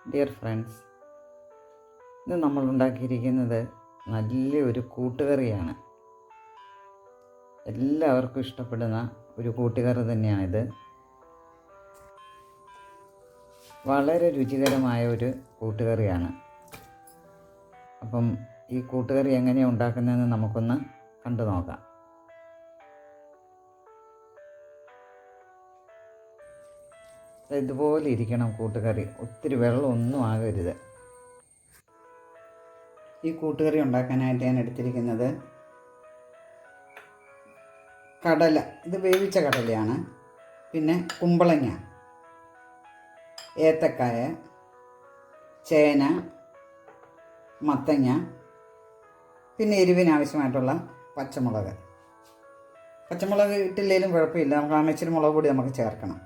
Dear friends, ഇന്ന് നമ്മൾ ഉണ്ടാക്കിയിരിക്കുന്നത് നല്ലൊരു കൂട്ടുകറിയാണ്. എല്ലാവർക്കും ഇഷ്ടപ്പെടുന്ന ഒരു കൂട്ടുകറി തന്നെയാണിത്. വളരെ രുചികരമായ ഒരു കൂട്ടുകറിയാണ്. അപ്പം ഈ കൂട്ടുകറി എങ്ങനെയാണ് ഉണ്ടാക്കുന്നതെന്ന് നമുക്കൊന്ന് കണ്ടു നോക്കാം. ഇതുപോലെ ഇരിക്കണം കൂട്ടുകറി, ഒത്തിരി വെള്ളമൊന്നും ആകരുത്. ഈ കൂട്ടുകറി ഉണ്ടാക്കാനായിട്ട് ഞാൻ എടുത്തിരിക്കുന്നത് കടല, ഇത് വേവിച്ച കടലയാണ്, പിന്നെ കുമ്പളങ്ങ, ഏത്തക്കായ, ചേന, മത്തങ്ങ, പിന്നെ എരിവിനാവശ്യമായിട്ടുള്ള പച്ചമുളക്. പച്ചമുളക് ഇട്ടില്ലെങ്കിലും കുഴപ്പമില്ല, നമുക്ക് ആവശ്യത്തിന് മുളക് പൊടി നമുക്ക് ചേർക്കണം.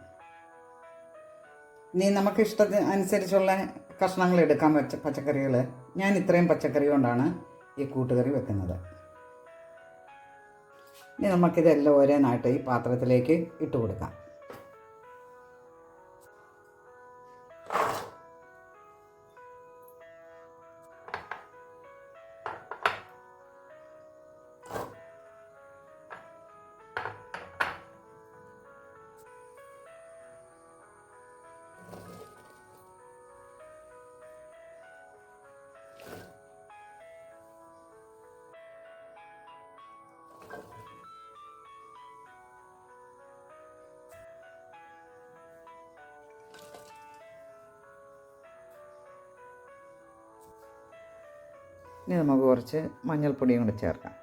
ഇനി നമുക്ക് ഇഷ്ടത്തിന് അനുസരിച്ചുള്ള കഷ്ണങ്ങൾ എടുക്കാൻ പച്ചക്കറികൾ. ഞാൻ ഇത്രയും പച്ചക്കറി കൊണ്ടാണ് ഈ കൂട്ടുകറി വെക്കുന്നത്. ഇനി നമുക്കിതെല്ലാം ഓരോന്നായിട്ട് ഈ പാത്രത്തിലേക്ക് ഇട്ട് കൊടുക്കാം. ഇനി നമുക്ക് കുറച്ച് മഞ്ഞൾപ്പൊടിയും കൂടി ചേർക്കാം,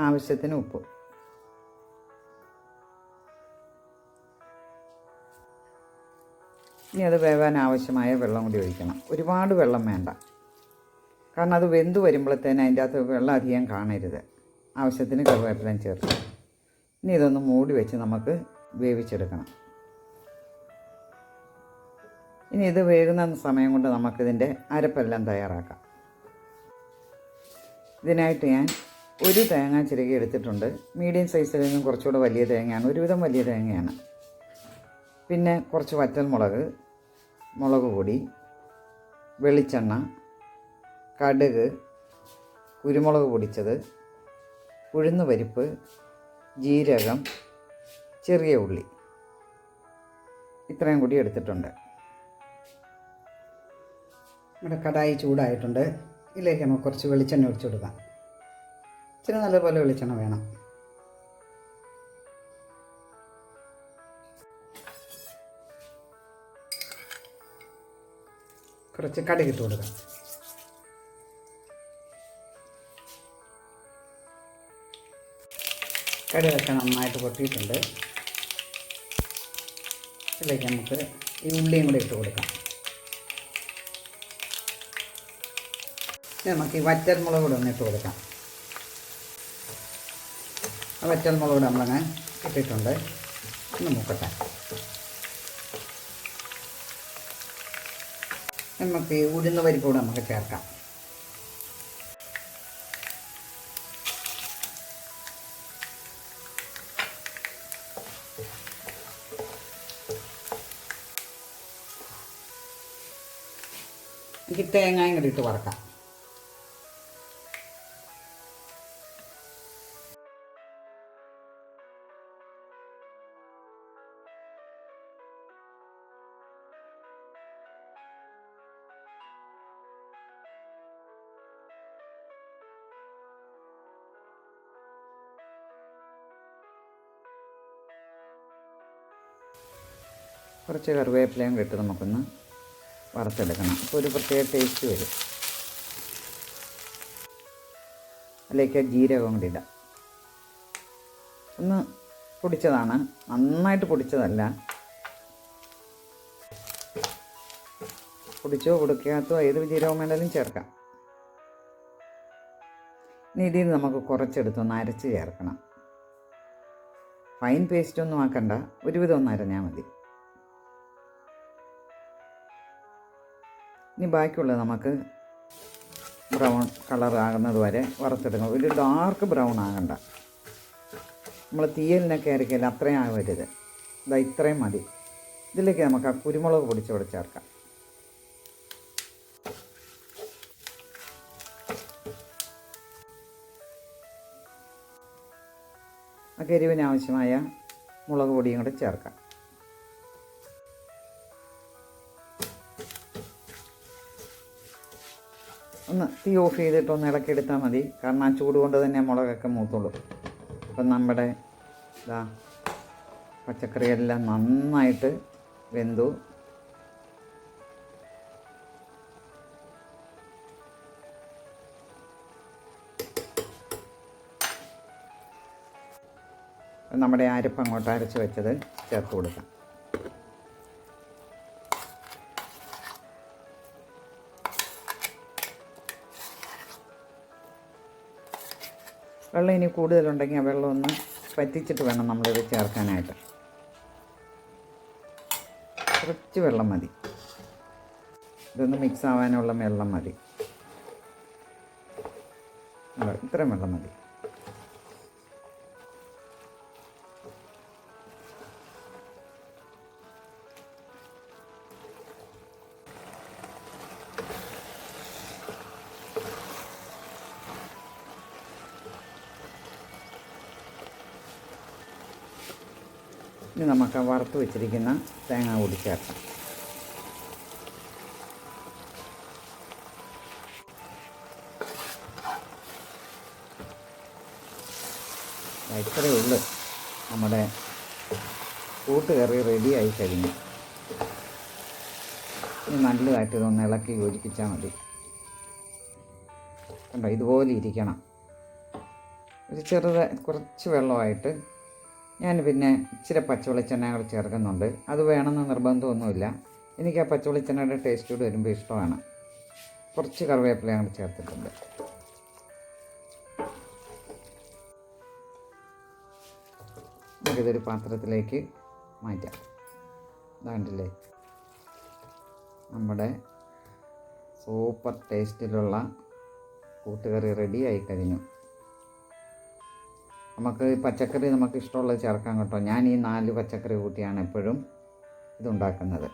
ആവശ്യത്തിന് ഉപ്പ്. ഇനി അത് വേവാൻ ആവശ്യമായ വെള്ളം കൂടി ഒഴിക്കണം. ഒരുപാട് വെള്ളം വേണ്ട, കാരണം അത് വെന്ത് വരുമ്പോഴത്തേന് അതിൻ്റെ അകത്ത് വെള്ളം അധികം കാണരുത്. ആവശ്യത്തിന് കറിവേപ്പിലയും ചേർക്കാം. ഇനി ഇതൊന്ന് മൂടി വെച്ച് നമുക്ക് വേവിച്ചെടുക്കണം. ഇനി ഇത് വേകുന്ന സമയം കൊണ്ട് നമുക്കിതിൻ്റെ അരപ്പെല്ലാം തയ്യാറാക്കാം. ഇതിനായിട്ട് ഞാൻ ഒരു തേങ്ങ ചിരകി എടുത്തിട്ടുണ്ട്. മീഡിയം സൈസിൽ നിന്നും കുറച്ചുകൂടെ വലിയ തേങ്ങയാണ്, ഒരുവിധം വലിയ തേങ്ങയാണ്. പിന്നെ കുറച്ച് വറ്റൽമുളക്, മുളക് പൊടി, വെളിച്ചെണ്ണ, കടുക്, കുരുമുളക് പൊടിച്ചത്, ഉഴുന്ന് പരിപ്പ്, ജീരകം, ചെറിയ ഉള്ളി, ഇത്രയും കൂടി എടുത്തിട്ടുണ്ട്. നമ്മുടെ കടായി ചൂടായിട്ടുണ്ട്. ഇതിലേക്ക് നമുക്ക് കുറച്ച് വെളിച്ചെണ്ണ ഒഴിച്ചു കൊടുക്കാം. ഇച്ചിരി നല്ലപോലെ വെളിച്ചെണ്ണ വേണം. കുറച്ച് കടുക് ഇട്ട് കൊടുക്കാം. കടുകൊക്കെ നന്നായിട്ട് പൊട്ടിയിട്ടുണ്ട്. ഇതിലേക്ക് നമുക്ക് ഈ ഉള്ളിയും കൂടി ഇട്ട് കൊടുക്കാം. നമുക്ക് ഈ വറ്റൽമുളക് കൂടെ ഒന്ന് ഇട്ട് കൊടുക്കാം. ആ വറ്റൽമുളക് കൂടെ നമ്മളങ്ങനെ ഇട്ടിട്ടുണ്ട്. ഒന്ന് മുക്കട്ടെ. നമുക്ക് ഈ ഉഴുന്ന് പരിപ്പ് കൂടെ നമുക്ക് ചേർക്കാം. എനിക്ക് തേങ്ങയും കൂടി ഇട്ട് വറക്കാം. കുറച്ച് കറിവേപ്പിലയും ഇട്ട് നമുക്കൊന്ന് വറുത്തെടുക്കണം. അപ്പോൾ ഒരു പ്രത്യേക ടേസ്റ്റ് വരും. അതിലേക്ക് ജീരകം കൂടി ഇടാം. ഒന്ന് പൊടിച്ചതാണ്, നന്നായിട്ട് പൊടിച്ചതല്ല. പൊടിച്ചോ പൊടിക്കാത്തോ ഏത് ജീരകം വേണമെങ്കിലും ചേർക്കാം. ഇനി ഇതിൽ നമുക്ക് കുറച്ചെടുത്തൊന്ന് അരച്ച് ചേർക്കണം. ഫൈൻ പേസ്റ്റൊന്നും ആക്കണ്ട, ഒരുവിധം ഒന്ന് അരഞ്ഞാൽ മതി. ഇനി ബാക്കിയുള്ളത് നമുക്ക് ബ്രൗൺ കളർ ആകുന്നത് വരെ വറുത്തെടുക്കണം. ഒരു ഡാർക്ക് ബ്രൗൺ ആകണ്ട. നമ്മൾ തീയലിനൊക്കെ ആയിരിക്കില്ല അത്രയും ആവരുത്. ഇതാ ഇത്രയും മതി. ഇതിലേക്ക് നമുക്ക് ആ കുരുമുളക് പൊടിച്ചോടെ ചേർക്കാം. ആ എരിവിന് ആവശ്യമായ മുളക് പൊടിയും കൂടെ ചേർക്കാം. ഒന്ന് തീ ഓഫ് ചെയ്തിട്ട് ഒന്ന് ഇളക്കിയെടുത്താൽ മതി. കാരണം ആ ചൂട് കൊണ്ട് തന്നെ മുളകൊക്കെ മൂത്തുള്ളൂ. അപ്പം നമ്മുടെ പച്ചക്കറിയെല്ലാം നന്നായിട്ട് വെന്തു. നമ്മുടെ അരപ്പ് അങ്ങോട്ട് അരച്ച് വെച്ചത് ചേർത്ത് കൊടുക്കാം. വെള്ളം ഇനി കൂടുതലുണ്ടെങ്കിൽ ആ വെള്ളം ഒന്ന് പറ്റിച്ചിട്ട് വേണം നമ്മളിത് ചേർക്കാനായിട്ട്. കുറച്ച് വെള്ളം മതി. ഇതൊന്ന് മിക്സ് ആവാനുള്ള വെള്ളം മതി. ഇത്രയും വെള്ളം മതി. ഇനി നമുക്ക് വറുത്ത് വെച്ചിരിക്കുന്ന തേങ്ങ കൂടി ചേർക്കാം. ഇത്രയേ ഉള്ളൂ, നമ്മുടെ കൂട്ടുകറി റെഡിയായി കഴിഞ്ഞു. ഇനി നല്ലതായിട്ട് ഇതൊന്ന് ഇളക്കി യോജിപ്പിച്ചാൽ മതി. കണ്ടോ, ഇതുപോലെ ഇരിക്കണം. ഒരു കുറച്ച് വെള്ളമായിട്ട് ഞാൻ പിന്നെ ഇച്ചിരി പച്ചവെളിച്ചെണ്ണ കൂടെ ചേർക്കുന്നുണ്ട്. അത് വേണമെന്ന് നിർബന്ധമൊന്നുമില്ല. എനിക്ക് ആ പച്ചവെളിച്ചെണ്ണയുടെ ടേസ്റ്റ് കൂടി വരുമ്പോൾ ഇഷ്ടമാണ്. കുറച്ച് കറിവേപ്പില കൂടെ ചേർത്തിട്ടുണ്ട്. നമുക്കിതൊരു പാത്രത്തിലേക്ക് മാറ്റാം. ഇതാണ്ടില്ലേ, നമ്മുടെ സൂപ്പർ ടേസ്റ്റിലുള്ള കൂട്ടുകറി റെഡി ആയി കഴിഞ്ഞു. നമുക്ക് പച്ചക്കറി നമുക്ക് ഇഷ്ടമുള്ളത് ചേർക്കാം കേട്ടോ. ഞാൻ ഈ 4 പച്ചക്കറി കൂട്ടിയാണ് എപ്പോഴും ഇതുണ്ടാക്കുന്നത്.